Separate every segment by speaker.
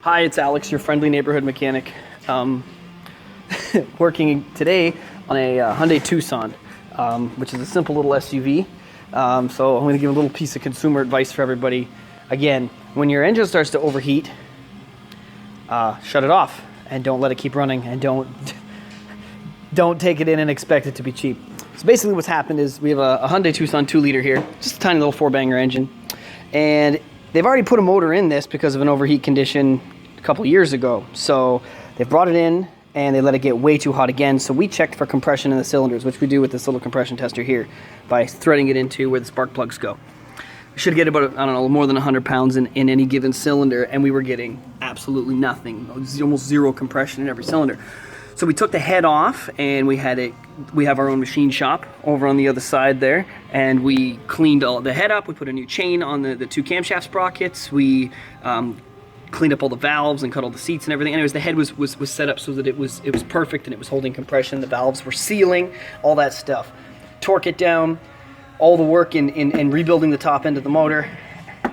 Speaker 1: Hi, it's Alex, your friendly neighborhood mechanic. Working today on a Hyundai Tucson, which is a simple little SUV. So I'm going to give a little piece of consumer advice for everybody. Again, when your engine starts to overheat, shut it off and don't let it keep running, and don't take it in and expect it to be cheap. So basically what's happened is we have a Hyundai Tucson 2-liter here, just a tiny little 4-banger engine, and they've already put a motor in this because of an overheat condition a couple years ago. So they've brought it in and they let it get way too hot again. So we checked for compression in the cylinders, which we do with this little compression tester here by threading it into where the spark plugs go. We should get about, I don't know, more than 100 pounds in any given cylinder, and we were getting absolutely nothing, almost zero compression in every cylinder. So we took the head off, and we have our own machine shop over on the other side there, and we cleaned all the head up. We put a new chain on the two camshaft sprockets. We cleaned up all the valves and cut all the seats and everything. Anyways, the head was set up so that it was perfect, and it was holding compression. The valves were sealing, all that stuff. Torque it down, all the work in rebuilding the top end of the motor,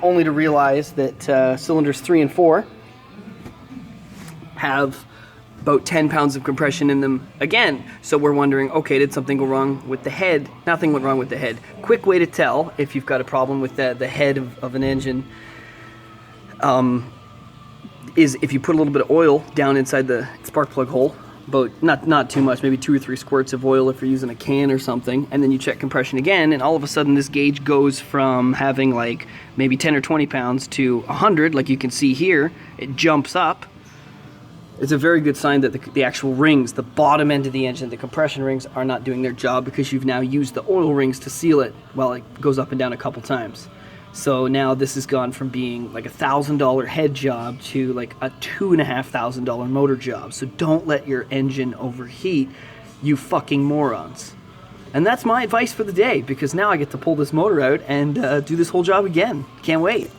Speaker 1: only to realize that cylinders 3 and 4 have about 10 pounds of compression in them again. So we're wondering, okay, did something go wrong with the head? Nothing went wrong with the head. Quick way to tell if you've got a problem with the head of an engine is if you put a little bit of oil down inside the spark plug hole, about not too much, maybe 2 or 3 squirts of oil if you're using a can or something, and then you check compression again, and all of a sudden this gauge goes from having like maybe 10 or 20 pounds to 100, like you can see here. It jumps up. It's a very good sign that the actual rings, the bottom end of the engine, the compression rings, are not doing their job, because you've now used the oil rings to seal it while it goes up and down a couple times. So now this has gone from being like $1,000 head job to like a $2,500 motor job. So don't let your engine overheat, you fucking morons. And that's my advice for the day, because now I get to pull this motor out and do this whole job again. Can't wait.